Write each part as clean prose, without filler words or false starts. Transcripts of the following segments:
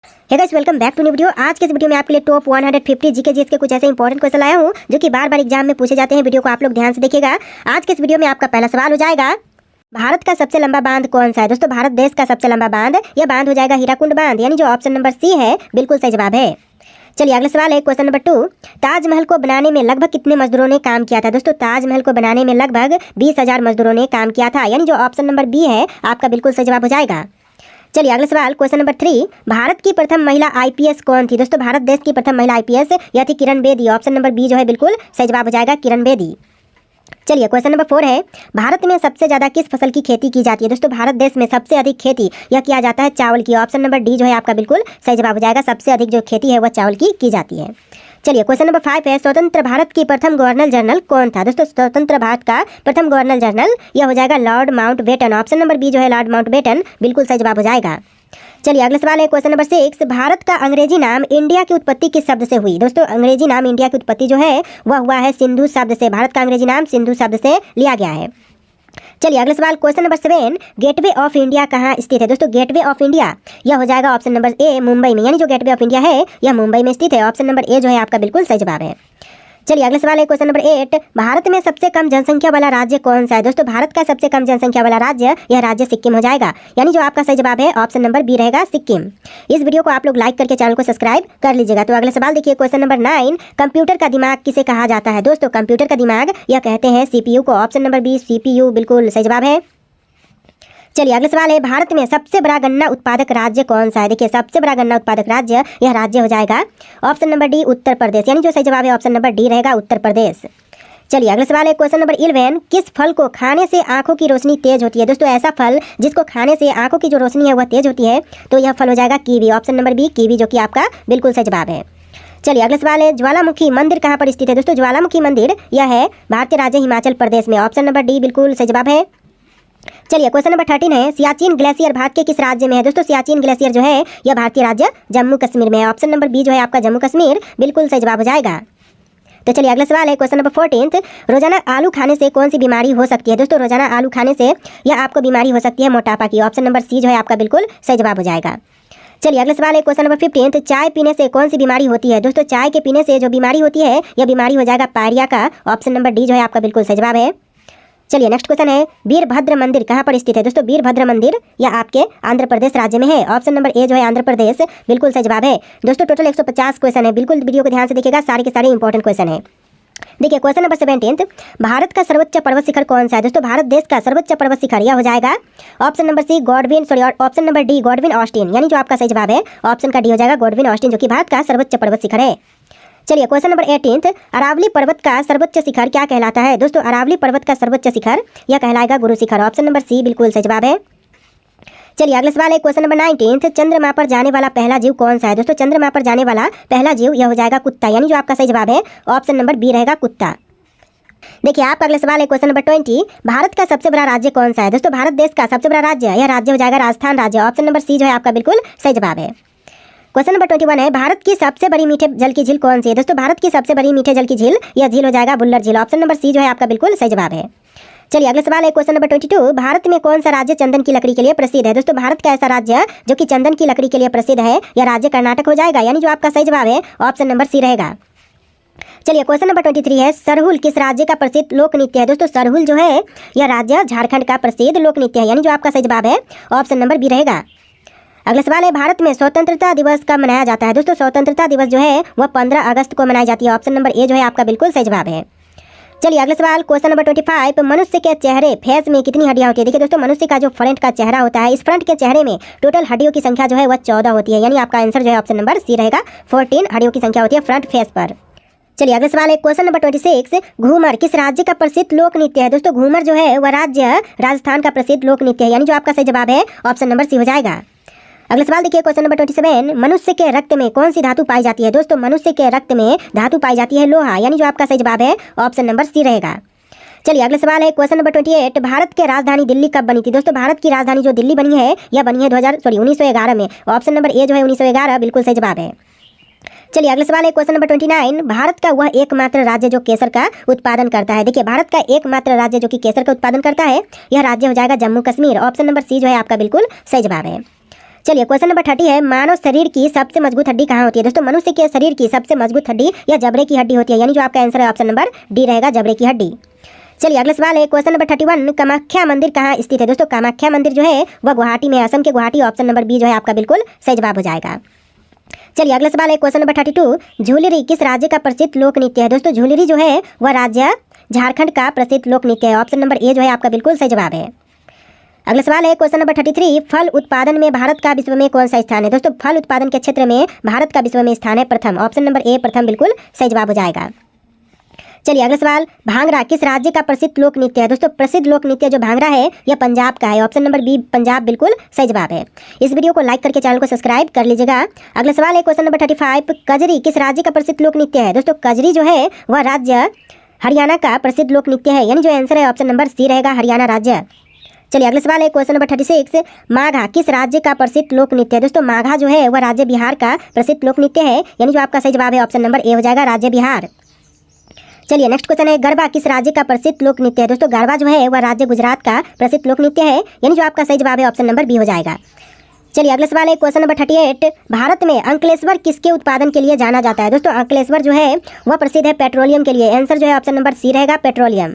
Hey guys, welcome back to new video. आज के इस वीडियो में आपके लिए टॉप 150 जीके जीएस के कुछ ऐसे इंपॉर्टेंट क्वेश्चन लाया हूं जो कि बार बार एग्जाम में पूछे जाते हैं। वीडियो को आप लोग ध्यान से देखिएगा। आज के इस वीडियो में आपका पहला सवाल हो जाएगा, भारत का सबसे लंबा बांध कौन सा है। दोस्तों, भारत देश का सबसे लंबा बांध, यह बांध हो जाएगा हीराकुंड बांध, यानी जो ऑप्शन नंबर सी है बिल्कुल सही जवाब है। चलिए अगला सवाल है क्वेश्चन नंबर 2। ताजमहल को बनाने में लगभग कितने मजदूरों ने काम किया था। दोस्तों, ताजमहल को बनाने में लगभग 20,000 मजदूरों ने काम किया था, यानी जो ऑप्शन नंबर बी है आपका बिल्कुल सही जवाब हो जाएगा। चलिए अगला सवाल क्वेश्चन नंबर 3। भारत की प्रथम महिला आईपीएस कौन थी। दोस्तों, भारत देश की प्रथम महिला आईपीएस यह थी Kiran Bedi. Option number B जो है बिल्कुल सही जवाब हो जाएगा, किरण बेदी। चलिए क्वेश्चन नंबर 4 है, भारत में सबसे ज्यादा किस फसल की खेती की जाती है। दोस्तों, भारत देश में सबसे अधिक खेती यह किया जाता है चावल की। ऑप्शन नंबर डी जो है आपका बिल्कुल सही जवाब हो जाएगा, सबसे अधिक जो खेती है वह चावल की जाती है। चलिए क्वेश्चन नंबर 5 है, स्वतंत्र भारत की प्रथम गवर्नर जनरल कौन था। दोस्तों, स्वतंत्र भारत का प्रथम गवर्नर जनरल यह हो जाएगा lord Mountbatten. Option number B जो है लॉर्ड माउंटबेटन बिल्कुल सही जवाब हो जाएगा। चलिए अगला सवाल है क्वेश्चन नंबर 6। भारत का अंग्रेजी नाम इंडिया की उत्पत्ति किस शब्द से हुई। दोस्तों, अंग्रेजी नाम इंडिया की उत्पत्ति जो है वह हुआ है सिंधु शब्द से। भारत का अंग्रेजी नाम सिंधु शब्द से लिया गया है। चलिए अगला सवाल question number 7। Gateway of India कहाँ स्थित है। दोस्तों, गेटवे ऑफ इंडिया यह हो जाएगा ऑप्शन नंबर ए मुंबई में, यानी जो गेटवे ऑफ इंडिया है यह मुंबई में स्थित है। ऑप्शन नंबर ए जो है आपका बिल्कुल सही जवाब है। चलिए अगला सवाल है क्वेश्चन नंबर 8। भारत में सबसे कम जनसंख्या वाला राज्य कौन सा है। दोस्तों, भारत का सबसे कम जनसंख्या वाला राज्य यह राज्य सिक्किम हो जाएगा, यानी जो आपका सही जवाब है ऑप्शन नंबर बी रहेगा, सिक्किम। इस वीडियो को आप लोग लाइक करके चैनल को सब्सक्राइब कर लीजिएगा। तो अगला सवाल देखिए क्वेश्चन नंबर 9। कंप्यूटर का दिमाग किसे कहा जाता है। दोस्तों, कंप्यूटर का दिमाग यह कहते हैं सीपीयू को। ऑप्शन नंबर बी सीपीयू बिल्कुल सही जवाब है। चलिए अगला सवाल है, भारत में सबसे बड़ा गन्ना उत्पादक राज्य कौन सा है। देखिए, सबसे बड़ा गन्ना उत्पादक राज्य यह राज्य हो जाएगा option number D Uttar Pradesh, यानी जो सही जवाब है ऑप्शन नंबर डी रहेगा, उत्तर प्रदेश। चलिए अगला सवाल है क्वेश्चन नंबर 11। किस फल को खाने से आंखों की रोशनी तेज होती है। दोस्तों, ऐसा फल जिसको खाने से आंखों की जो रोशनी है वह तेज होती है, तो यह फल हो जाएगा kiwi. Option number B kiwi जो कि आपका बिल्कुल सही जवाब है। चलिए अगला सवाल है, ज्वालामुखी मंदिर कहाँ पर स्थित है। दोस्तों, ज्वालामुखी मंदिर यह है भारतीय राज्य हिमाचल प्रदेश में। ऑप्शन नंबर डी बिल्कुल सही जवाब है। चलिए क्वेश्चन नंबर 13 है, सियाचिन ग्लेशियर भारत के किस राज्य में है। दोस्तों, सियाचिन ग्लेशियर जो है यह भारतीय राज्य जम्मू कश्मीर में है। ऑप्शन नंबर बी जो है आपका जम्मू कश्मीर बिल्कुल सही जवाब हो जाएगा। तो चलिए अगला सवाल है क्वेश्चन नंबर 14। रोजाना आलू खाने से कौन सी बीमारी हो सकती है। दोस्तों, रोजाना आलू खाने से यह आपको बीमारी हो सकती है मोटापा की। ऑप्शन नंबर सी जो है आपका बिल्कुल सही जवाब हो जाएगा। चलिए अगला सवाल है क्वेश्चन नंबर 15। चाय पीने से कौन सी बीमारी होती है। दोस्तों, चाय के पीने से जो बीमारी होती है यह बीमारी हो जाएगा पायरिया का। ऑप्शन नंबर डी जो है आपका बिल्कुल सही जवाब है। चलिए नेक्स्ट क्वेश्चन है, वीरभद्र मंदिर कहाँ पर स्थित है। दोस्तों, वीरभद्र मंदिर यह आपके आंध्र प्रदेश राज्य में है। ऑप्शन नंबर ए जो है आंध्र प्रदेश बिल्कुल सही जवाब है। दोस्तों, टोटल 150 क्वेश्चन है, बिल्कुल वीडियो को ध्यान से देखिएगा, सारे के सारे इंपॉर्टेंट क्वेश्चन है। देखिए क्वेश्चन नंबर 17। भारत का सर्वोच्च पर्वत शिखर कौन सा है। दोस्तों, भारत देश का सर्वोच्च पर्वत शिखर यह हो जाएगा option number C option number D Godwin Austen, यानी जो आपका सही जवाब है ऑप्शन का डी हो जाएगा गॉडविन ऑस्टिन, जो कि भारत का सर्वोच्च पर्वत शिखर है। चलिए क्वेश्चन नंबर 18। अरावली पर्वत का सर्वोच्च शिखर क्या कहलाता है। दोस्तों, अरावली पर्वत का सर्वोच्च शिखर यह कहलाएगा गुरु शिखर। ऑप्शन नंबर सी बिल्कुल सही जवाब है। चलिए अगला सवाल है क्वेश्चन नंबर 19। चंद्रमा पर जाने वाला पहला जीव कौन सा है। दोस्तों, चंद्रमा पर जाने वाला पहला जीव यह हो जाएगा कुत्ता, यानी जो आपका सही जवाब है ऑप्शन नंबर बी रहेगा कुत्ता। देखिए आपका अगला सवाल है क्वेश्चन नंबर 20। भारत का सबसे बड़ा राज्य कौन सा है। दोस्तों, भारत देश का सबसे बड़ा राज्य यह राज्य हो जाएगा राजस्थान राज्य। ऑप्शन नंबर सी जो है आपका बिल्कुल सही जवाब है। क्वेश्चन नंबर 21 है, भारत की सबसे बड़ी मीठे जल की झील कौन सी है। दोस्तों, भारत की सबसे बड़ी मीठे जल की झील यह झील हो जाएगा बुल्लर झील। ऑप्शन नंबर सी जो है आपका बिल्कुल सही जवाब है। चलिए अगला सवाल है क्वेश्चन नंबर 22। भारत में कौन सा राज्य चंदन की लकड़ी के लिए प्रसिद्ध है। दोस्तों, भारत का ऐसा राज्य जो कि चंदन की लकड़ी के लिए प्रसिद्ध है यह राज्य कर्नाटक हो जाएगा, यानी जो आपका सही जवाब है ऑप्शन नंबर सी रहेगा। चलिए क्वेश्चन नंबर 23 है, सरहुल किस राज्य का प्रसिद्ध लोक नृत्य है। दोस्तों, सरहुल जो है यह राज्य झारखंड का प्रसिद्ध लोक नृत्य है, यानी जो आपका सही जवाब है ऑप्शन नंबर बी रहेगा। अगला सवाल है, भारत में स्वतंत्रता दिवस कब मनाया जाता है। दोस्तों, स्वतंत्रता दिवस जो है वह 15 अगस्त को मनाई जाती है। ऑप्शन नंबर ए जो है आपका बिल्कुल सही जवाब है। चलिए अगला सवाल क्वेश्चन नंबर 25। मनुष्य के चेहरे फेस में कितनी हड्डियां होती है। देखिए दोस्तों, मनुष्य का जो फ्रंट का चेहरा होता है, इस फ्रंट के चेहरे में टोटल हड्डियों की संख्या जो है वह 14 होती है, यानी आपका आंसर जो है ऑप्शन नंबर सी रहेगा, 14 हड्डियों की संख्या होती है फ्रंट फेस पर। चलिए अगला सवाल है क्वेश्चन नंबर 26। घूमर किस राज्य का प्रसिद्ध लोक नृत्य है। दोस्तों, घूमर जो है वह राज्य राजस्थान का प्रसिद्ध लोक नृत्य है, यानी जो आपका सही जवाब है ऑप्शन नंबर सी हो जाएगा। अगला सवाल देखिए क्वेश्चन नंबर 27। मनुष्य के रक्त में कौन सी धातु पाई जाती है। दोस्तों, मनुष्य के रक्त में धातु पाई जाती है लोहा, यानी जो आपका सही जवाब है ऑप्शन नंबर सी रहेगा। चलिए अगला सवाल है क्वेश्चन नंबर 28। भारत की राजधानी दिल्ली कब बनी थी। दोस्तों, भारत की राजधानी जो दिल्ली बनी है यह बनी है 1911 में। ऑप्शन नंबर ए जो है 1911 बिल्कुल सही जवाब है। चलिए अगला सवाल है क्वेश्चन नंबर 29। भारत का वह एकमात्र राज्य जो केसर का उत्पादन करता है। देखिए, भारत का एकमात्र राज्य जो कि केसर का उत्पादन करता है यह राज्य हो जाएगा Jammu Kashmir. Option number C जो है आपका बिल्कुल सही जवाब है। चलिए क्वेश्चन नंबर 30 है, मानव शरीर की सबसे मजबूत हड्डी कहाँ होती है? दोस्तों मनुष्य के शरीर की सबसे मजबूत हड्डी या जबड़े की हड्डी होती है, यानी जो आपका आंसर है ऑप्शन नंबर डी रहेगा, जबड़े की हड्डी। चलिए अगला सवाल है क्वेश्चन नंबर 31, कामाख्या मंदिर कहाँ स्थित है? दोस्तों कामाख्या मंदिर जो है वह गुवाहाटी में, असम के गुवाहाटी, ऑप्शन नंबर बी जो है आपका बिल्कुल सही जवाब हो जाएगा। चलिए अगला सवाल है क्वेश्चन नंबर 32, झूलेरी किस राज्य का प्रसिद्ध लोक नृत्य है? दोस्तों झूलेरी जो है वह राज्य झारखंड का प्रसिद्ध लोक नृत्य है, ऑप्शन नंबर ए जो है आपका बिल्कुल सही जवाब है। अगला सवाल है क्वेश्चन नंबर 33, फल उत्पादन में भारत का विश्व में कौन सा स्थान है? दोस्तों फल उत्पादन के क्षेत्र में भारत का विश्व में स्थान है प्रथम, ऑप्शन नंबर ए प्रथम बिल्कुल सही जवाब हो जाएगा। चलिए अगला सवाल, भांगड़ा किस राज्य का प्रसिद्ध लोक नृत्य है? दोस्तों प्रसिद्ध लोक नृत्य जो भांगड़ा है यह पंजाब का है, ऑप्शन नंबर बी पंजाब बिल्कुल सही जवाब है। इस वीडियो को लाइक करके चैनल को सब्सक्राइब कर लीजिएगा। अगला सवाल है क्वेश्चन नंबर 35, कजरी किस राज्य का प्रसिद्ध लोक नृत्य है? दोस्तों कजरी जो है वह राज्य हरियाणा का प्रसिद्ध लोक नृत्य है, यानी जो आंसर है ऑप्शन नंबर सी रहेगा, हरियाणा राज्य। चलिए अगला सवाल है क्वेश्चन नंबर 36, माघा किस राज्य का प्रसिद्ध लोक नृत्य है? दोस्तों माघा जो है वह राज्य बिहार का प्रसिद्ध लोक नृत्य है, यानी जो आपका सही जवाब है ऑप्शन नंबर ए हो जाएगा, राज्य बिहार। चलिए नेक्स्ट क्वेश्चन है, गरबा किस राज्य का प्रसिद्ध लोक नृत्य है? दोस्तों गरबा जो है वह राज्य गुजरात का प्रसिद्ध लोक नृत्य है, यानी जो आपका सही जवाब है ऑप्शन नंबर बी हो जाएगा। चलिए अगला सवाल है क्वेश्चन नंबर 38, भारत में अंकलेश्वर किसके उत्पादन के लिए जाना जाता है? दोस्तों अंकलेश्वर जो है वह प्रसिद्ध है पेट्रोलियम के लिए, आंसर जो है ऑप्शन नंबर सी रहेगा, पेट्रोलियम।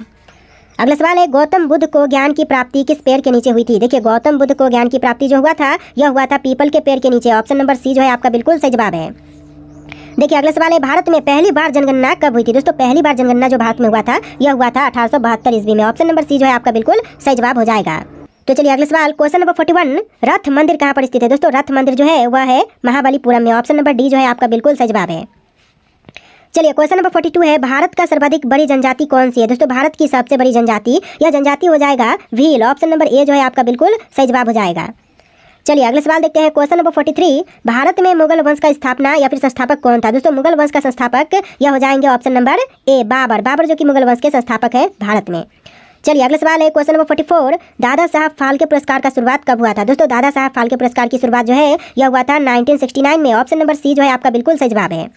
अगला सवाल है, गौतम बुद्ध को ज्ञान की प्राप्ति किस पेड़ के नीचे हुई थी? देखिए गौतम बुद्ध को ज्ञान की प्राप्ति जो हुआ था यह हुआ था पीपल के पेड़ के नीचे, ऑप्शन नंबर सी जो है आपका बिल्कुल सही जवाब है। देखिए अगला सवाल है, भारत में पहली बार जनगणना कब हुई थी? दोस्तों पहली बार जनगणना जो भारत में हुआ था यह हुआ था 1872 ईस्वी में, ऑप्शन नंबर सी जो है आपका बिल्कुल सही जवाब हो जाएगा। तो चलिए अगला सवाल क्वेश्चन नंबर 41, रथ मंदिर कहाँ पर स्थित है? दोस्तों रथ मंदिर जो है वह है महाबलीपुरम में, ऑप्शन नंबर डी जो है आपका बिल्कुल सही जवाब है। चलिए क्वेश्चन नंबर 42 है, भारत का सर्वाधिक बड़ी जनजाति कौन सी है? दोस्तों भारत की सबसे बड़ी जनजाति या जनजाति हो जाएगा भील, ऑप्शन नंबर ए जो है आपका बिल्कुल सही जवाब हो जाएगा। चलिए अगला सवाल देखते हैं क्वेश्चन नंबर 43, भारत में मुगल वंश का स्थापना या फिर संस्थापक कौन था? दोस्तों मुगल वंश का संस्थापक यह हो जाएंगे option number A Babur, Babur जो कि मुगल वंश के संस्थापक है भारत में। चलिए अगला सवाल है क्वेश्चन नंबर 44, दादा साहब फाल्के पुरस्कार का शुरुआत कब हुआ था? दोस्तों दादा साहब फाल्के पुरस्कार की शुरुआत जो है यह हुआ था 1969 में, ऑप्शन नंबर सी जो है आपका बिल्कुल सही जवाब है।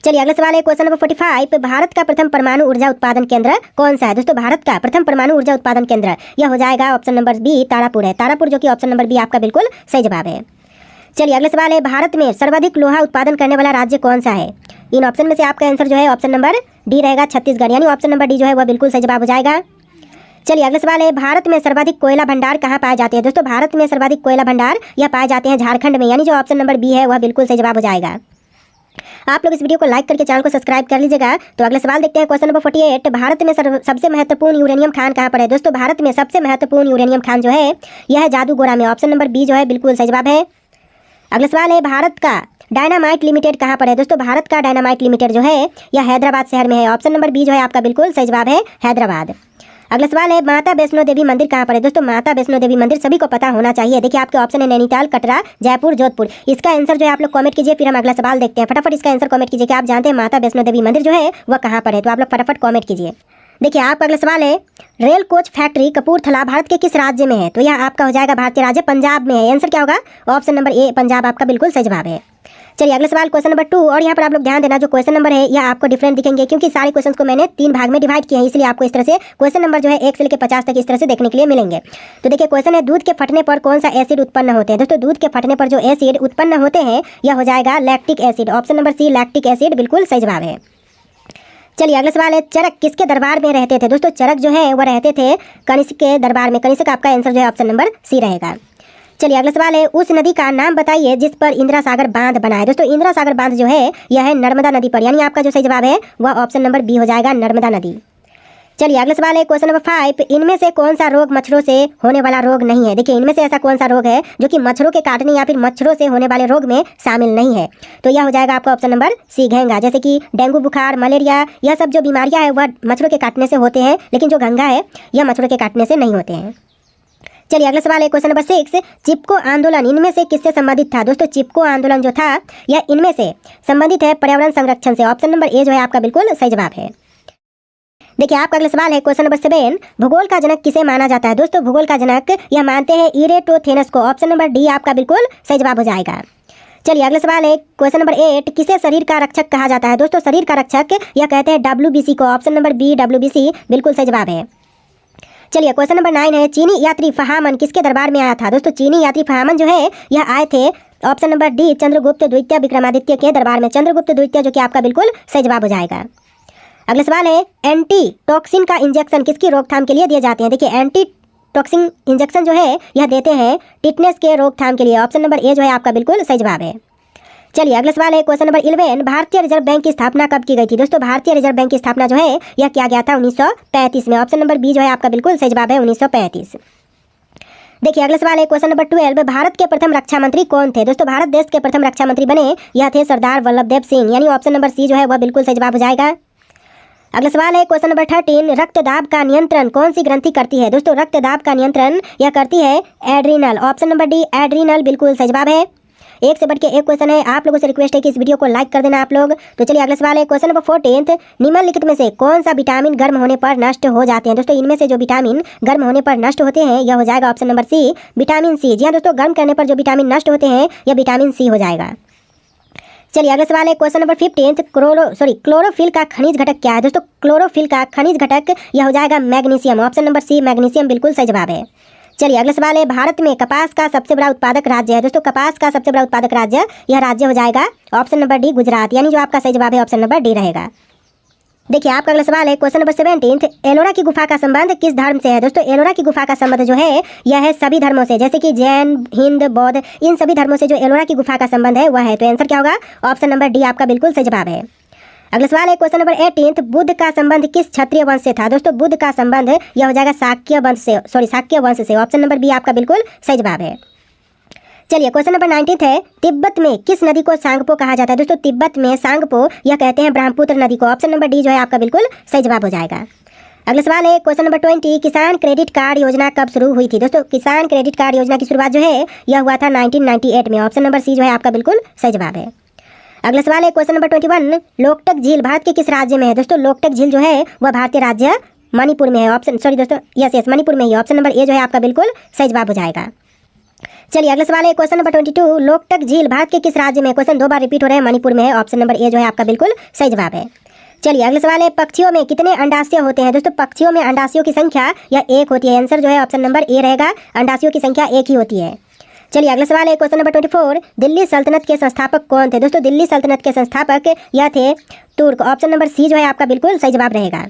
चलिए अगला सवाल है क्वेश्चन नंबर 45, भारत का प्रथम परमाणु ऊर्जा उत्पादन केंद्र कौन सा है? दोस्तों भारत का प्रथम परमाणु ऊर्जा उत्पादन केंद्र यह हो जाएगा ऑप्शन नंबर बी तारापुर है, तारापुर जो कि ऑप्शन नंबर बी आपका बिल्कुल सही जवाब है। चलिए अगला सवाल है, भारत में सर्वाधिक लोहा उत्पादन करने वाला राज्य कौन सा है? इन ऑप्शन में से आपका आंसर जो है ऑप्शन नंबर डी रहेगा, छत्तीसगढ़, यानी ऑप्शन नंबर डी जो है वह बिल्कुल सही जवाब हो जाएगा। चलिए अगला सवाल है, भारत में सर्वाधिक कोयला भंडार कहाँ पाए जाते हैं? दोस्तों भारत में सर्वाधिक कोयला भंडार यह पाए जाते हैं झारखंड में, यानी जो ऑप्शन नंबर बी है वह बिल्कुल सही जवाब हो जाएगा। आप लोग इस वीडियो को लाइक करके चैनल को सब्सक्राइब कर लीजिएगा। तो अगला सवाल देखते हैं क्वेश्चन नंबर 48, भारत में सबसे महत्वपूर्ण यूरेनियम खान कहाँ पर है? दोस्तों भारत में सबसे महत्वपूर्ण यूरेनियम खान जो है यह है जादूगोड़ा में, ऑप्शन नंबर बी जो है बिल्कुल सही जवाब है। अगला सवाल है, भारत का डायनामाइट लिमिटेड कहाँ पर है? दोस्तों भारत का डायनामाइट लिमिटेड जो है यह हैदराबाद शहर में है, ऑप्शन नंबर बी जो है आपका बिल्कुल सही जवाब है, हैदराबाद। अगला सवाल है, माता वैष्णो देवी मंदिर कहाँ पर है? दोस्तों माता वैष्णो देवी मंदिर सभी को पता होना चाहिए। देखिए आपके ऑप्शन है नैनीताल, कटरा, जयपुर, जोधपुर। इसका आंसर जो है आप लोग कमेंट कीजिए, फिर हम अगला सवाल देखते हैं। फटाफट इसका आंसर कमेंट कीजिए कि आप जानते हैं माता वैष्णो देवी मंदिर जो है वह कहाँ पर है, तो आप लोग फटाफट कमेंट कीजिए। देखिए आपका अगला सवाल है, rail coach factory Kapurthala Bharat के किस राज्य में है? तो यह आपका हो जाएगा भारतीय राज्य पंजाब में है, आंसर क्या होगा ऑप्शन नंबर ए पंजाब आपका बिल्कुल सही जवाब है। चलिए अगला सवाल क्वेश्चन नंबर 2, और यहाँ पर आप लोग ध्यान देना जो क्वेश्चन नंबर है यह आपको डिफरेंट दिखेंगे क्योंकि सारे क्वेश्चंस को मैंने 3 भाग में डिवाइड किया है, इसलिए आपको इस तरह से क्वेश्चन नंबर जो है 1 से लेकर 50 तक इस तरह से देखने के लिए मिलेंगे। तो देखिए क्वेश्चन है, दूध के फटने पर कौन सा एसिड उत्पन्न होते हैं? दोस्तों दूध के फटने पर जो एसिड उत्पन्न होते हैं यह हो जाएगा lactic acid, option number C lactic acid बिल्कुल सही जवाब है। चलिए अगला सवाल है, चरक किसके दरबार में रहते थे? दोस्तों चरक जो है वह रहते थे कनिष्क के दरबार में, कनिष्क आपका आंसर जो है ऑप्शन नंबर सी रहेगा। चलिए अगला सवाल है, उस नदी का नाम बताइए जिस पर इंदिरा सागर बांध बना है? दोस्तों इंदिरा सागर बांध जो है यह है नर्मदा नदी पर, यानी आपका जो सही जवाब है वह ऑप्शन नंबर बी हो जाएगा, नर्मदा नदी। चलिए अगला सवाल है क्वेश्चन नंबर 5, इनमें से कौन सा रोग मच्छरों से होने वाला रोग नहीं है? देखिए इनमें से ऐसा कौन सा रोग है जो कि मच्छरों के काटने या फिर मच्छरों से होने वाले रोग में शामिल नहीं है? तो यह हो जाएगा आपका ऑप्शन नंबर सी घंघा, जैसे कि डेंगू बुखार, मलेरिया, यह सब जो बीमारियां है वह मच्छरों के काटने से होते हैं, लेकिन जो घंघा है यह मच्छरों के काटने से नहीं होते हैं। चलिए अगला सवाल है क्वेश्चन नंबर 6, चिपको आंदोलन इनमें से किससे संबंधित था? दोस्तों चिपको आंदोलन जो था यह इनमें से संबंधित है पर्यावरण संरक्षण से, ऑप्शन नंबर ए जो है आपका बिल्कुल सही जवाब है। देखिए आपका अगला सवाल है क्वेश्चन नंबर 7, भूगोल का जनक किसे माना जाता है? दोस्तों भूगोल का जनक यह मानते हैं इरेटोथेनस को, ऑप्शन नंबर डी आपका बिल्कुल सही जवाब हो जाएगा। चलिए अगला सवाल है क्वेश्चन नंबर 8, किसे शरीर का रक्षक कहा जाता है? दोस्तों शरीर का रक्षक यह कहते हैं WBC को, ऑप्शन नंबर बी WBC बिल्कुल सही जवाब है। चलिए क्वेश्चन नंबर 9 है, चीनी यात्री फहामन किसके दरबार में आया था? दोस्तों चीनी यात्री फहामन जो है यह आए थे ऑप्शन नंबर डी चंद्रगुप्त द्वितीय विक्रमादित्य के दरबार में। चंद्रगुप्त द्वितीय जो कि आपका बिल्कुल सही जवाब हो जाएगा। अगला सवाल है, एंटी टॉक्सिन का इंजेक्शन किसकी रोकथाम के लिए दिए जाते हैं? देखिए एंटी टॉक्सिन इंजेक्शन जो है यह देते हैं टिटनेस के रोकथाम के लिए। ऑप्शन नंबर ए जो है आपका बिल्कुल सही जवाब है। चलिए अगला सवाल है, क्वेश्चन नंबर 11, भारतीय रिजर्व बैंक की स्थापना कब की गई थी? दोस्तों भारतीय रिजर्व बैंक की स्थापना जो है यह किया गया था 1935 में। ऑप्शन नंबर बी जो है आपका बिल्कुल सही जवाब है 1935। देखिए अगला सवाल है, क्वेश्चन नंबर 12, भारत के प्रथम रक्षा मंत्री कौन थे? दोस्तों भारत देश के प्रथम रक्षा मंत्री बने यह थे सरदार वल्लभ देव सिंह, यानी ऑप्शन नंबर सी जो है वह बिल्कुल सही जवाब हो जाएगा। अगला सवाल है, क्वेश्चन नंबर 13, रक्तदाब का नियंत्रण कौन सी ग्रंथि करती है? दोस्तों रक्तदाब का नियंत्रण यह करती है adrenal. Option number D adrenal बिल्कुल सही जवाब है। एक से बढ़ के एक क्वेश्चन है, आप लोगों से रिक्वेस्ट है कि इस वीडियो को लाइक कर देना आप लोग। तो चलिए अगला सवाल है, क्वेश्चन नंबर 14, निम्नलिखित में से कौन सा विटामिन गर्म होने पर नष्ट हो जाते हैं? दोस्तों इनमें से जो विटामिन गर्म होने पर नष्ट होते हैं यह हो जाएगा option number C vitamin C. जी हाँ दोस्तों, गर्म करने पर जो विटामिन नष्ट होते हैं यह विटामिन सी हो जाएगा। चलिए अगला सवाल है, क्वेश्चन नंबर 15, क्लोरोफिल का खनिज घटक क्या है? दोस्तों क्लोरोफिल का खनिज घटक यह हो जाएगा magnesium. Option number C magnesium बिल्कुल सही जवाब है। चलिए अगला सवाल है, भारत में कपास का सबसे बड़ा उत्पादक राज्य है? दोस्तों कपास का सबसे बड़ा उत्पादक राज्य यह राज्य हो जाएगा ऑप्शन नंबर डी गुजरात, यानी जो आपका सही जवाब है ऑप्शन नंबर डी रहेगा। देखिए आपका अगला सवाल है, क्वेश्चन नंबर 17, एलोरा की गुफा का संबंध किस धर्म से है? दोस्तों एलोरा की गुफा का संबंध जो है यह है सभी धर्मों से, जैसे कि जैन, हिंद, बौद्ध, इन सभी धर्मों से जो एलोरा की गुफा का संबंध है वह है। तो आंसर क्या होगा? ऑप्शन नंबर डी आपका बिल्कुल सही जवाब है। अगला सवाल है, क्वेश्चन नंबर 18, बुद्ध का संबंध किस क्षत्रिय वंश से था? दोस्तों बुद्ध का संबंध यह हो जाएगा शाक्य वंश से। ऑप्शन नंबर बी आपका बिल्कुल सही जवाब है। चलिए क्वेश्चन नंबर 19 है, तिब्बत में किस नदी को सांगपो कहा जाता है? दोस्तों तिब्बत में सांगपो यह कहते हैं ब्रह्मपुत्र नदी को। ऑप्शन नंबर डी जो है आपका बिल्कुल सही जवाब हो जाएगा। अगला सवाल है, क्वेश्चन नंबर 20, किसान क्रेडिट कार्ड योजना कब शुरू हुई थी? दोस्तों किसान क्रेडिट कार्ड योजना की शुरुआत जो है यह हुआ था 1998 में। ऑप्शन नंबर सी जो है आपका बिल्कुल सही जवाब है। अगला सवाल है, क्वेश्चन नंबर 21, लोकटक झील भारत के किस राज्य में है? दोस्तों लोकटक झील जो है वह भारतीय राज्य मणिपुर में है। मणिपुर में ही। ऑप्शन नंबर ए जो है आपका बिल्कुल सही जवाब हो जाएगा। चलिए अगला सवाल है, क्वेश्चन नंबर 22, लोकटक झील भारत के किस राज्य में? क्वेश्चन 2 बार रिपीट हो रहे हैं, मणिपुर में है। ऑप्शन नंबर ए जो है आपका बिल्कुल सही जवाब है। चलिए अगला सवाल है, पक्षियों में कितने अंडाशय होते हैं? दोस्तों पक्षियों में अंडाशयों की संख्या यह 1 होती है। आंसर जो है ऑप्शन नंबर ए रहेगा, अंडाशयों की संख्या 1 ही होती है। चलिए अगला सवाल है, क्वेश्चन नंबर 24, दिल्ली सल्तनत के संस्थापक कौन थे? दोस्तों दिल्ली सल्तनत के संस्थापक यह थे तुर्क। ऑप्शन नंबर सी जो है आपका बिल्कुल सही जवाब रहेगा।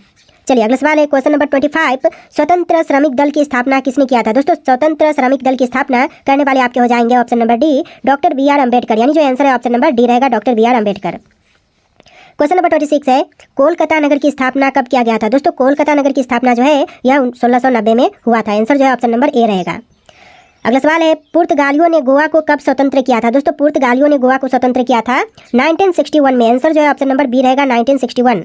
चलिए अगला सवाल है, क्वेश्चन नंबर 25, स्वतंत्र श्रमिक दल की स्थापना किसने किया था? दोस्तों स्वतंत्र श्रमिक दल की स्थापना करने वाले आपके हो जाएंगे option number D doctor B R. Ambedkar, यानी जो आंसर है ऑप्शन नंबर डी रहेगा, doctor B R. Ambedkar. Question number 26 है, कोलकाता नगर की स्थापना कब किया गया था? दोस्तों कोलकाता नगर की स्थापना जो है यह 1690 में हुआ था। आंसर जो है ऑप्शन नंबर ए रहेगा। अगला सवाल है, पुर्तगालियों ने गोवा को कब स्वतंत्र किया था? दोस्तों पुर्तगालियों ने गोवा को स्वतंत्र किया था 1961 में। आंसर जो है ऑप्शन नंबर बी रहेगा, 1961।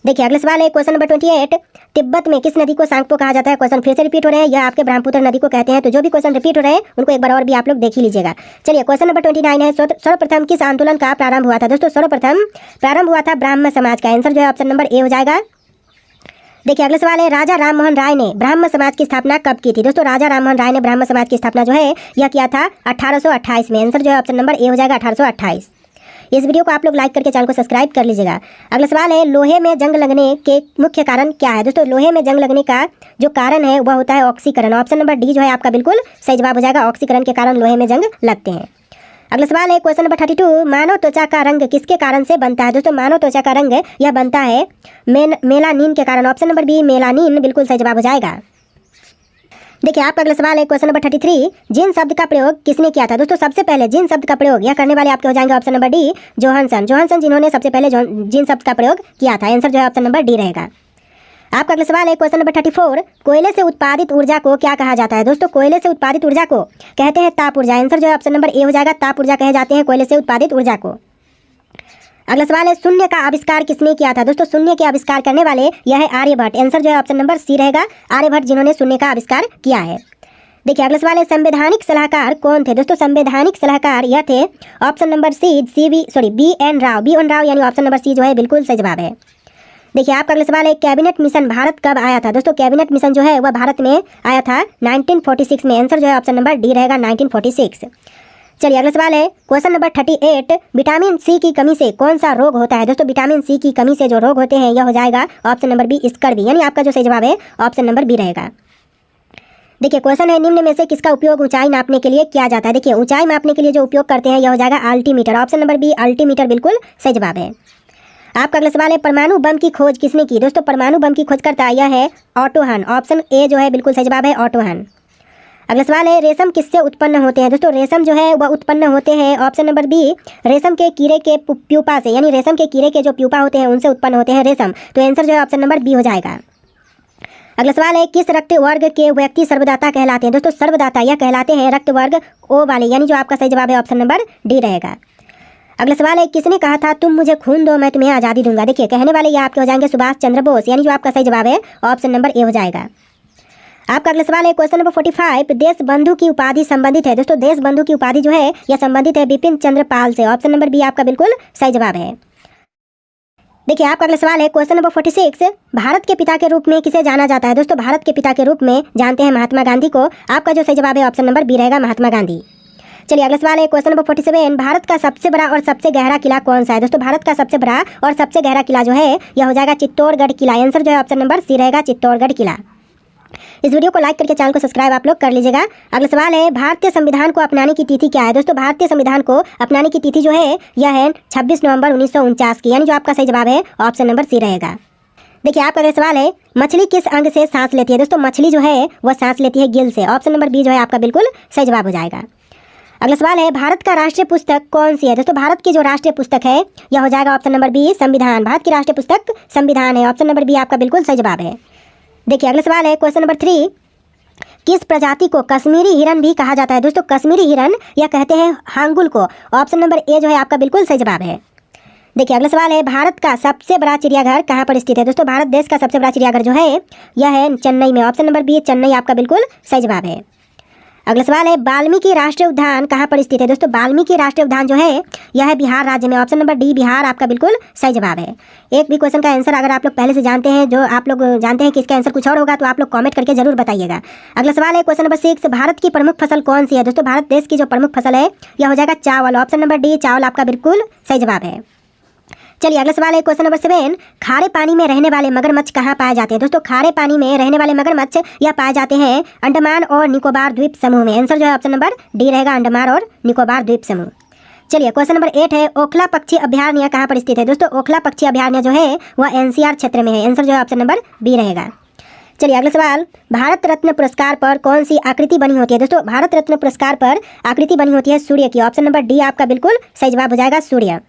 देखिए अगला सवाल है, क्वेश्चन नंबर 28, तिब्बत में किस नदी को सांगपो कहा जाता है? क्वेश्चन फिर से रिपीट हो रहे हैं, यह आपके ब्रह्मपुत्र नदी को कहते हैं। तो जो भी क्वेश्चन रिपीट हो रहे हैं उनको एक बार और भी आप लोग देख ही लीजिएगा। चलिए क्वेश्चन नंबर 29 है, सर्वप्रथम किस आंदोलन का प्रारंभ हुआ था? दोस्तों सर्वप्रथम प्रारंभ हुआ था ब्राह्मण समाज का। आंसर जो है ऑप्शन नंबर ए हो जाएगा। देखिए अगला सवाल है, राजा राममोहन राय ने ब्राह्मण समाज की स्थापना कब की थी? दोस्तों राजा राममोहन राय ने ब्राह्मण समाज की स्थापना जो है यह किया था 1828 में। आंसर जो है ऑप्शन नंबर ए हो जाएगा, 1828। इस वीडियो को आप लोग लाइक करके चैनल को सब्सक्राइब कर लीजिएगा। अगला सवाल है, लोहे में जंग लगने के मुख्य कारण क्या है? दोस्तों लोहे में जंग लगने का जो कारण है वह होता है ऑक्सीकरण। ऑप्शन नंबर डी जो है आपका बिल्कुल सही जवाब हो जाएगा, ऑक्सीकरण के कारण लोहे में जंग लगते हैं। अगला सवाल है, क्वेश्चन नंबर 32, मानव त्वचा का रंग किसके कारण से बनता है? दोस्तों मानव त्वचा का रंग यह बनता है मेलानिन के कारण। ऑप्शन नंबर बी मेलानिन बिल्कुल सही जवाब हो जाएगा। देखिए आपका अगला सवाल है, क्वेश्चन नंबर 33, जिन शब्द का प्रयोग किसने किया था? दोस्तों सबसे पहले जिन शब्द का प्रयोग यह करने वाले आपके हो जाएंगे ऑप्शन नंबर डी जोहानसन, जिन्होंने सबसे पहले जिन शब्द का प्रयोग किया था। आंसर जो है ऑप्शन नंबर डी रहेगा। आपका अगला सवाल है, क्वेश्चन नंबर 34, कोयले से उत्पादित ऊर्जा को क्या कहा जाता है? दोस्तों कोयले से उत्पादित ऊर्जा को कहते हैं ताप ऊर्जा। आंसर जो है ऑप्शन नंबर ए हो जाएगा, ताप ऊर्जा कहे जाते हैं कोयले से उत्पादित ऊर्जा को। अगला सवाल है, शून्य का आविष्कार किसने किया था? दोस्तों शून्य के आविष्कार करने वाले यह है आर्यभट्ट। आंसर जो है ऑप्शन नंबर सी रहेगा, आर्यभट्ट जिन्होंने शून्य का आविष्कार किया है। देखिए अगला सवाल है, संवैधानिक सलाहकार कौन थे? दोस्तों संवैधानिक सलाहकार यह थे option number B N Rau, यानी ऑप्शन नंबर सी जो है बिल्कुल सही जवाब है। देखिए आपका अगला सवाल है, कैबिनेट मिशन भारत कब आया था? दोस्तों कैबिनेट मिशन जो है वह भारत में आया था 1946 में। आंसर जो है ऑप्शन नंबर डी रहेगा, 1946। चलिए अगला सवाल है, क्वेश्चन नंबर 38, विटामिन सी की कमी से कौन सा रोग होता है? दोस्तों विटामिन सी की कमी से जो रोग होते हैं यह हो जाएगा ऑप्शन नंबर बी स्कर्वी, यानी आपका जो सही जवाब है ऑप्शन नंबर बी रहेगा। देखिए क्वेश्चन है, निम्न में से किसका उपयोग ऊंचाई नापने के लिए किया जाता है। देखिए ऊंचाई मापने के लिए जो उपयोग करते हैं यह हो जाएगा altimeter. Option number B altimeter बिल्कुल सही जवाब है। आपका अगला सवाल है, परमाणु बम की खोज किसने की। दोस्तों परमाणु बम की खोज करता यह है ऑटो हन। ऑप्शन ए जो है बिल्कुल सही जवाब है, ऑटो हन। अगला सवाल है, रेशम किससे उत्पन्न होते हैं। दोस्तों रेशम जो है वह उत्पन्न होते हैं, ऑप्शन नंबर बी, रेशम के कीड़े के प्यूपा से, यानी रेशम के कीड़े के जो प्यूपा होते हैं उनसे उत्पन्न होते हैं रेशम। तो आंसर जो है ऑप्शन नंबर बी हो जाएगा। अगला सवाल है, किस रक्त वर्ग के व्यक्ति सर्वदाता कहलाते हैं। दोस्तों सर्वदाता यह कहलाते हैं रक्त वर्ग ओ वाले, यानी जो आपका सही जवाब है ऑप्शन नंबर डी रहेगा। अगला सवाल है, किसने कहा था तुम मुझे खून दो मैं तुम्हें आज़ादी दूंगा। देखिए कहने वाले ये आपके हो जाएंगे सुभाष चंद्र बोस, यानी जो आपका सही जवाब है ऑप्शन नंबर ए हो जाएगा। आपका अगला सवाल है, क्वेश्चन नंबर 45, देश बंधु की उपाधि संबंधित है। दोस्तों देश बंधु की उपाधि जो है यह संबंधित है बिपिन चंद्र पाल से। ऑप्शन नंबर बी आपका बिल्कुल सही जवाब है। देखिए आपका अगला सवाल है, क्वेश्चन नंबर 46, भारत के पिता के रूप में किसे जाना जाता है। दोस्तों भारत के पिता के रूप में जानते हैं महात्मा गांधी को। आपका जो सही जवाब है ऑप्शन नंबर बी रहेगा, महात्मा गांधी। चलिए अगला सवाल है, क्वेश्चन नंबर 47, भारत का सबसे बड़ा और सबसे गहरा किला कौन सा है। दोस्तों भारत का सबसे बड़ा और सबसे गहरा किला जो है यह हो जाएगा चित्तौड़गढ़ किला। आंसर जो है ऑप्शन नंबर सी रहेगा, चित्तौड़गढ़ किला। इस वीडियो को लाइक करके चैनल को सब्सक्राइब आप लोग कर लीजिएगा। अगला सवाल है, भारतीय संविधान को अपनाने की तिथि क्या है। दोस्तों भारतीय संविधान को अपनाने की तिथि जो है यह है 26 नवंबर 1949 की, यानी जो आपका सही जवाब है ऑप्शन नंबर सी रहेगा। देखिए आपका अगला सवाल है, मछली किस अंग से सांस लेती है। दोस्तों मछली जो है वह सांस लेती है गिल से। ऑप्शन नंबर बी जो है आपका बिल्कुल सही जवाब हो जाएगा। अगला सवाल है, भारत का राष्ट्रीय पुस्तक कौन सी है। दोस्तों भारत की जो राष्ट्रीय पुस्तक है यह हो जाएगा ऑप्शन नंबर बी संविधान। भारत की राष्ट्रीय पुस्तक संविधान है। ऑप्शन नंबर बी आपका बिल्कुल सही जवाब है। देखिए अगला सवाल है, क्वेश्चन नंबर 3, किस प्रजाति को कश्मीरी हिरन भी कहा जाता है। दोस्तों कश्मीरी हिरन या कहते हैं हांगुल को। ऑप्शन नंबर ए जो है आपका बिल्कुल सही जवाब है। देखिए अगला सवाल है, भारत का सबसे बड़ा चिड़ियाघर कहाँ पर स्थित है। दोस्तों भारत देश का सबसे बड़ा चिड़ियाघर जो है यह है चेन्नई में। ऑप्शन नंबर बी चेन्नई आपका बिल्कुल सही जवाब है। अगला सवाल है, वाल्मीकि राष्ट्रीय उद्यान कहाँ पर स्थित है। दोस्तों वाल्मीकि राष्ट्रीय उद्यान जो है यह है बिहार राज्य में। ऑप्शन नंबर डी बिहार आपका बिल्कुल सही जवाब है। एक भी क्वेश्चन का आंसर अगर आप लोग पहले से जानते हैं, जो आप लोग जानते हैं कि इसका आंसर कुछ और होगा, तो आप लोग कमेंट करके जरूर बताइएगा। अगला सवाल है, क्वेश्चन नंबर 6, भारत की प्रमुख फसल कौन सी है। दोस्तों भारत देश की जो प्रमुख फसल है यह हो जाएगा चावल। ऑप्शन नंबर डी चावल आपका बिल्कुल सही जवाब है। चलिए अगला सवाल है, क्वेश्चन नंबर 7, खारे पानी में रहने वाले मगरमच्छ कहाँ पाए जाते हैं। दोस्तों खारे पानी में रहने वाले मगरमच्छ यह पाए जाते हैं अंडमान और निकोबार द्वीप समूह में। आंसर जो है ऑप्शन नंबर डी रहेगा, अंडमान और निकोबार द्वीप समूह। चलिए क्वेश्चन नंबर 8 है, ओखला पक्षी अभयारण्य कहाँ पर स्थित है। दोस्तों ओखला पक्षी अभयारण्य जो है वह एनसीआर क्षेत्र में है। आंसर जो है ऑप्शन नंबर बी रहेगा। चलिए अगला सवाल, भारत रत्न पुरस्कार पर कौन सी आकृति बनी होती है। दोस्तों भारत रत्न पुरस्कार पर आकृति बनी होती है सूर्य की। ऑप्शन नंबर डी आपका बिल्कुल सही जवाब हो जाएगा, सूर्य।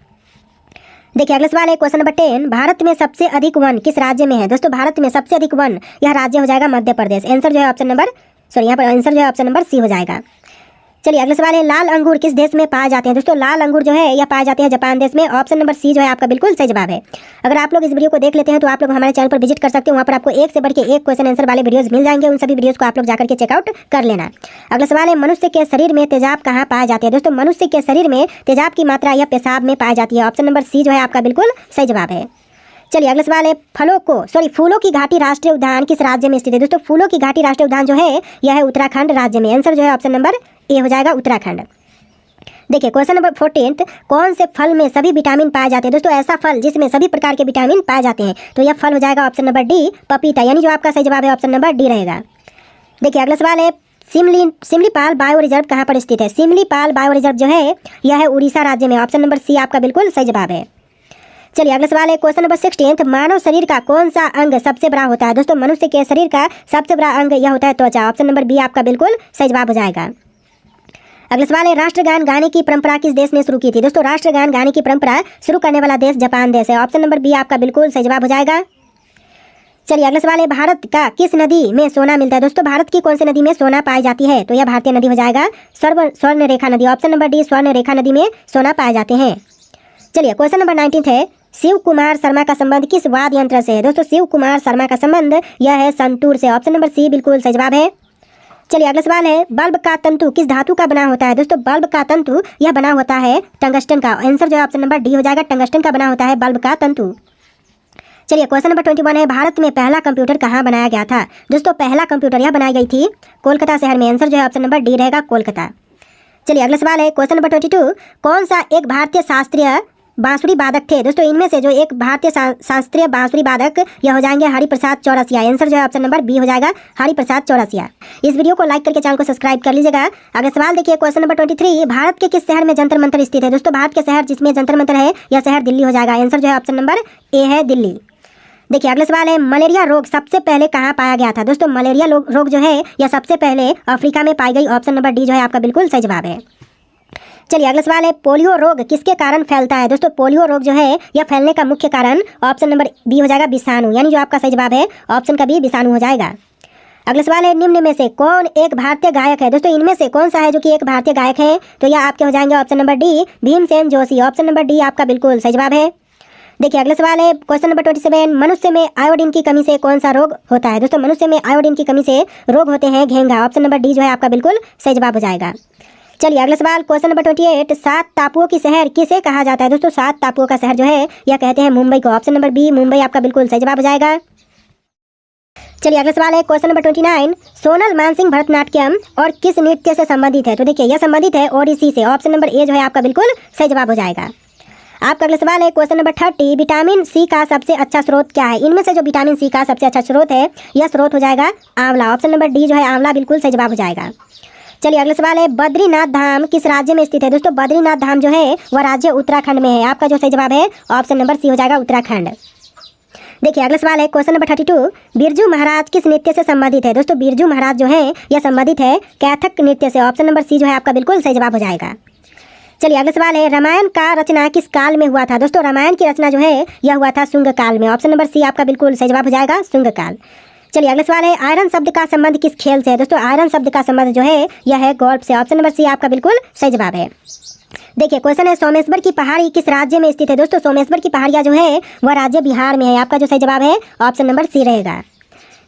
देखिए अगला सवाल है, क्वेश्चन नंबर 10, भारत में सबसे अधिक वन किस राज्य में है। दोस्तों भारत में सबसे अधिक वन यह राज्य हो जाएगा मध्य प्रदेश। आंसर जो है ऑप्शन नंबर यहाँ पर आंसर जो है ऑप्शन नंबर सी हो जाएगा। चलिए अगला सवाल है, लाल अंगूर किस देश में पाए जाते हैं। दोस्तों लाल अंगूर जो है यह पाए जाते हैं जापान देश में। ऑप्शन नंबर सी जो है आपका बिल्कुल सही जवाब है। अगर आप लोग इस वीडियो को देख लेते हैं तो आप लोग हमारे चैनल पर विजिट कर सकते हैं। वहाँ पर आपको एक से बढ़ के एक क्वेश्चन आंसर वाले वीडियोस मिल जाएंगे। उन सभी वीडियोस को आप लोग जाकर के चेकआउट कर लेना। अगला सवाल है, मनुष्य के शरीर में तेजाब कहाँ पाए जाते हैं। दोस्तों मनुष्य के शरीर में तेजाब की मात्रा यह पेशाब में पाई जाती है। ऑप्शन नंबर सी जो है आपका बिल्कुल सही जवाब है। चलिए अगला सवाल है, फूलों की घाटी राष्ट्रीय उद्यान किस राज्य में स्थित है। दोस्तों फूलों की घाटी राष्ट्रीय उद्यान जो है यह है उत्तराखंड राज्य में। आंसर जो है ऑप्शन नंबर ए हो जाएगा, उत्तराखंड। देखिए क्वेश्चन नंबर 14, कौन से फल में सभी विटामिन पाए जाते हैं। दोस्तों ऐसा फल जिसमें सभी प्रकार के विटामिन पाए जाते हैं, तो यह फल हो जाएगा ऑप्शन नंबर डी पपीता, यानी जो आपका सही जवाब है ऑप्शन नंबर डी रहेगा। देखिए अगला सवाल है, सिमलीपाल बायो रिजर्व कहाँ पर स्थित है। सिमलीपाल बायो रिजर्व जो है यह है उड़ीसा राज्य में। ऑप्शन नंबर सी आपका बिल्कुल सही जवाब है। चलिए अगला सवाल है, क्वेश्चन नंबर 16, मानव शरीर का कौन सा अंग सबसे बड़ा होता है। दोस्तों मनुष्य के शरीर का सबसे बड़ा अंग यह होता है त्वचा। ऑप्शन नंबर बी आपका बिल्कुल सही जवाब हो जाएगा। अगला सवाल है, राष्ट्रगान गाने की परंपरा किस देश ने शुरू की थी। दोस्तों राष्ट्रगान गाने की परंपरा शुरू करने वाला देश जापान देश है। ऑप्शन नंबर बी आपका बिल्कुल सही जवाब हो जाएगा। चलिए अगला सवाल है, भारत का किस नदी में सोना मिलता है। दोस्तों भारत की कौन सी नदी में सोना पाई जाती है, तो यह भारतीय नदी हो जाएगा, स्वर्ण रेखा नदी। ऑप्शन नंबर डी स्वर्ण रेखा नदी में सोना पाए जाते हैं। चलिए क्वेश्चन नंबर 19 है, शिव कुमार शर्मा का संबंध किस वाद्य यंत्र से है। दोस्तों शिव कुमार शर्मा का संबंध यह है संतूर से। ऑप्शन नंबर सी बिल्कुल सही जवाब है। चलिए अगला सवाल है, बल्ब का तंतु किस धातु का बना होता है। दोस्तों बल्ब का तंतु यह बना होता है टंगस्टन का। आंसर जो है ऑप्शन नंबर डी हो जाएगा, टंगस्टन का बना होता है बल्ब का तंतु। चलिए क्वेश्चन नंबर 21 है, भारत में पहला कंप्यूटर कहाँ बनाया गया था। दोस्तों पहला कंप्यूटर यह बनाई गई थी कोलकाता शहर में। आंसर जो है ऑप्शन नंबर डी रहेगा, कोलकाता। चलिए अगला सवाल है, क्वेश्चन नंबर 22, कौन सा एक भारतीय शास्त्रीय बांसुरी वादक थे दोस्तों, इनमें से जो एक भारतीय शास्त्रीय बांसुरी वादक यह हो जाएंगे हरिप्रसाद चौरसिया। आंसर जो है ऑप्शन नंबर बी हो जाएगा हरिप्रसाद चौरसिया। इस वीडियो को लाइक करके चैनल को सब्सक्राइब कर लीजिएगा। अगला सवाल देखिए, क्वेश्चन नंबर 23, भारत के किस शहर में जंतर मंतर स्थित है? दोस्तों भारत के शहर जिसमें जंतर मंतर है यह शहर दिल्ली हो जाएगा। आंसर जो है ऑप्शन नंबर ए है दिल्ली। देखिए अगला सवाल है, मलेरिया रोग सबसे पहले कहाँ पाया गया था? दोस्तों मलेरिया रोग जो है यह सबसे पहले अफ्रीका में पाई गई। ऑप्शन नंबर डी जो है आपका बिल्कुल सही जवाब है। चलिए अगला सवाल है, पोलियो रोग किसके कारण फैलता है? दोस्तों पोलियो रोग जो है यह फैलने का मुख्य कारण ऑप्शन नंबर बी हो जाएगा विषाणु, यानी जो आपका सही जवाब है ऑप्शन का बी विषाणु हो जाएगा। अगला सवाल है, निम्न में से कौन एक भारतीय गायक है? दोस्तों इनमें से कौन सा है जो कि एक भारतीय गायक है? तो यह आपके हो जाएंगे option number D Bhimsen Joshi. Option number D आपका बिल्कुल सही जवाब है। देखिए अगला सवाल है, क्वेश्चन नंबर 27, मनुष्य में आयोडीन की कमी से कौन सा रोग होता है? दोस्तों मनुष्य में आयोडीन की कमी से रोग होते हैं घेंघा। ऑप्शन नंबर डी जो है आपका बिल्कुल सही जवाब हो जाएगा। चलिए अगला सवाल, क्वेश्चन नंबर 28, 7 टापुओं की शहर किसे कहा जाता है? दोस्तों 7 टापुओं का शहर जो है यह कहते हैं मुंबई को। ऑप्शन नंबर बी मुंबई आपका बिल्कुल सही जवाब हो जाएगा। चलिए अगला सवाल है, क्वेश्चन नंबर 29, सोनल मानसिंह भरतनाट्यम और किस नृत्य से संबंधित है? तो देखिए यह संबंधित है ओडिसी से। ऑप्शन नंबर ए जो है आपका बिल्कुल सही जवाब हो जाएगा। आपका अगला सवाल है, क्वेश्चन नंबर 30, विटामिन सी का सबसे अच्छा स्रोत क्या है? इनमें से जो विटामिन सी का सबसे अच्छा स्रोत है यह स्रोत हो जाएगा आंवला। ऑप्शन नंबर डी जो है आंवला बिल्कुल सही जवाब हो जाएगा। चलिए अगला सवाल है, बद्रीनाथ धाम किस राज्य में स्थित है? दोस्तों बद्रीनाथ धाम जो है वह राज्य उत्तराखंड में है। आपका जो सही जवाब है ऑप्शन नंबर सी हो जाएगा उत्तराखंड। देखिए अगला सवाल है, क्वेश्चन नंबर 32, बिरजू महाराज किस नृत्य से संबंधित है? दोस्तों बिरजू महाराज जो है यह संबंधित है कैथक नृत्य से। ऑप्शन नंबर सी जो है आपका बिल्कुल सही जवाब हो जाएगा। चलिए अगला सवाल है, रामायण का रचना किस काल में हुआ था? दोस्तों रामायण की रचना जो है यह हुआ था शुंग काल में। ऑप्शन नंबर सी आपका बिल्कुल सही जवाब हो जाएगा शुंग काल। चलिए अगला सवाल है, आयरन शब्द का संबंध किस खेल से है? दोस्तों आयरन शब्द का संबंध जो है यह है गोल्फ से। ऑप्शन नंबर सी आपका बिल्कुल सही जवाब है। देखिए क्वेश्चन है, सोमेश्वर की पहाड़ी किस राज्य में स्थित है? दोस्तों सोमेश्वर की पहाड़ियाँ जो है वह राज्य बिहार में है। आपका जो सही जवाब है ऑप्शन नंबर सी रहेगा।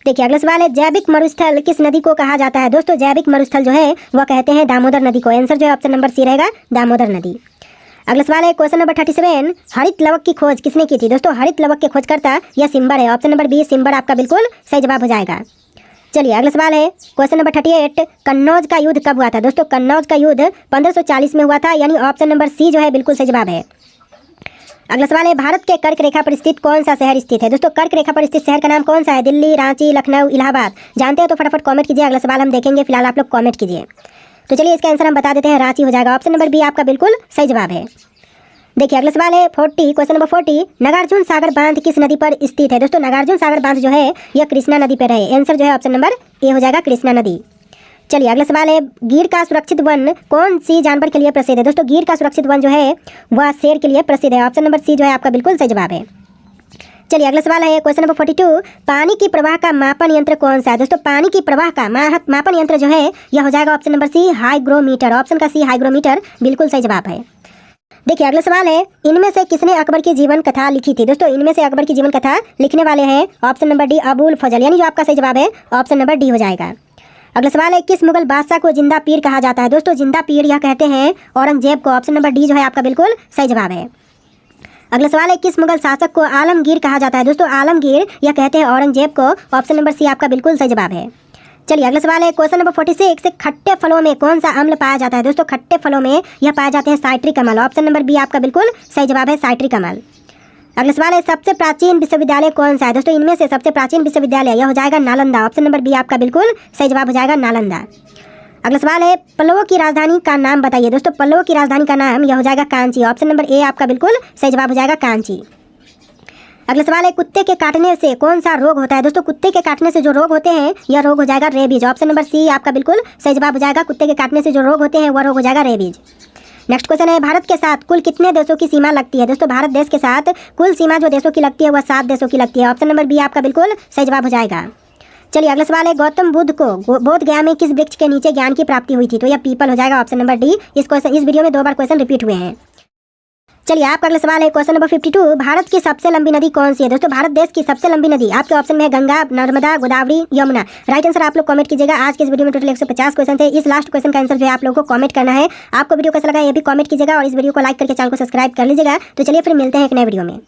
देखिए अगला सवाल है, जैविक मरुस्थल किस नदी को कहा जाता है? दोस्तों जैविक मरुस्थल जो है वह कहते हैं दामोदर नदी को। आंसर जो है ऑप्शन नंबर सी रहेगा दामोदर नदी। अगला सवाल है, क्वेश्चन नंबर 37, हरित लवक की खोज किसने की थी? दोस्तों हरित लवक के खोजकर्ता यह सिम्बर है। ऑप्शन नंबर बी सिम्बर आपका बिल्कुल सही जवाब हो जाएगा। चलिए अगला सवाल है, क्वेश्चन नंबर 38, कन्नौज का युद्ध कब हुआ था? दोस्तों कन्नौज का युद्ध 1540 में हुआ था, यानी ऑप्शन नंबर सी जो है बिल्कुल सही जवाब है। अगला सवाल है, भारत के कर्क रेखा पर स्थित कौन सा शहर स्थित है? दोस्तों कर्क रेखा पर स्थित शहर का नाम कौन सा है? दिल्ली, रांची, लखनऊ, इलाहाबाद। जानते हैं तो फटाफट कमेंट कीजिए। अगला सवाल हम देखेंगे, फिलहाल आप लोग कमेंट कीजिए। तो चलिए इसका आंसर हम बता देते हैं, रांची हो जाएगा। ऑप्शन नंबर बी आपका बिल्कुल सही जवाब है। देखिए अगला सवाल है 40, क्वेश्चन नंबर 40, नागार्जुन सागर बांध किस नदी पर स्थित है? दोस्तों नागार्जुन सागर बांध जो है यह कृष्णा नदी पर है। आंसर जो है ऑप्शन नंबर ए हो जाएगा कृष्णा नदी। चलिए अगला सवाल है, गिर का सुरक्षित वन कौन सी जानवर के लिए प्रसिद्ध है? दोस्तों गिर का सुरक्षित वन जो है वह शेर के लिए प्रसिद्ध है। ऑप्शन नंबर सी जो है आपका बिल्कुल सही जवाब है। चलिए अगला सवाल है, क्वेश्चन नंबर 42, पानी की प्रवाह का मापन यंत्र कौन सा है? दोस्तों पानी की प्रवाह का मापन यंत्र जो है यह हो जाएगा option number C hygrometer. Option का सी हाइग्रोमीटर बिल्कुल सही जवाब है। देखिए अगला सवाल है, इनमें से किसने अकबर की जीवन कथा लिखी थी? दोस्तों इनमें से अकबर की जीवन कथा लिखने वाले हैं ऑप्शन नंबर डी अबुल फजल, यानी जो आपका सही जवाब है ऑप्शन नंबर डी हो जाएगा। अगला सवाल है, किस मुगल बादशाह को जिंदा पीर कहा जाता है? दोस्तों जिंदा पीर यह कहते हैं औरंगजेब को। ऑप्शन नंबर डी जो है आपका बिल्कुल सही जवाब है। अगला सवाल है, किस मुगल शासक को आलमगीर कहा जाता है? दोस्तों आलमगीर यह कहते हैं औरंगजेब को। ऑप्शन नंबर सी आपका बिल्कुल सही जवाब है। चलिए अगला सवाल है, क्वेश्चन नंबर 46, खट्टे फलों में कौन सा अम्ल पाया जाता है? दोस्तों खट्टे फलों में यह पाए जाते हैं साइट्रिक अम्ल। ऑप्शन नंबर बी आपका बिल्कुल सही जवाब है साइट्रिक अम्ल। अगला सवाल है, सबसे प्राचीन विश्वविद्यालय कौन सा है? दोस्तों इनमें से सबसे प्राचीन विश्वविद्यालय यह हो जाएगा नालंदा। ऑप्शन नंबर बी आपका बिल्कुल सही जवाब हो जाएगा नालंदा। अगला सवाल है, पल्लवों की राजधानी का नाम बताइए। दोस्तों पल्लवों की राजधानी का नाम यह हो जाएगा कांची। ऑप्शन नंबर ए आपका बिल्कुल सही जवाब हो जाएगा कांची। अगला सवाल है, कुत्ते के काटने से कौन सा रोग होता है? दोस्तों कुत्ते के काटने से जो रोग होते हैं यह रोग हो जाएगा रेबीज। ऑप्शन नंबर सी आपका बिल्कुल सही जवाब हो जाएगा। कुत्ते के काटने से जो रोग होते हैं वह रोग हो जाएगा रेबीज। नेक्स्ट क्वेश्चन है, भारत के साथ कुल कितने देशों की सीमा लगती है? दोस्तों भारत देश के साथ कुल सीमा जो देशों की लगती है वह 7 देशों की लगती है। ऑप्शन नंबर बी आपका बिल्कुल सही जवाब हो जाएगा। चलिए अगला सवाल है, गौतम बुद्ध को बोध गया में किस वृक्ष के नीचे ज्ञान की प्राप्ति हुई थी? तो यह पीपल हो जाएगा। Option number D. इस वीडियो में 2 बार क्वेश्चन रिपीट हुए हैं। चलिए आपका अगला सवाल है, क्वेश्चन नंबर 52, भारत की सबसे लंबी नदी कौन सी है? दोस्तों भारत देश की सबसे लंबी नदी आपके ऑप्शन में है गंगा, नर्मदा, गोदावरी, यमुना। राइट आंसर आप लोग कमेंट कीजिएगा। आज के इस वीडियो में टोटल 150 क्वेश्चन थे। इस लास्ट क्वेश्चन का आंसर जो है आप लोगों को कमेंट करना है। आपको वीडियो कैसा लगा ये भी कमेंट कीजिएगा और इस वीडियो को लाइक करके चैनल को सब्सक्राइब कर लीजिएगा। तो चलिए फिर मिलते हैं एक नए वीडियो में।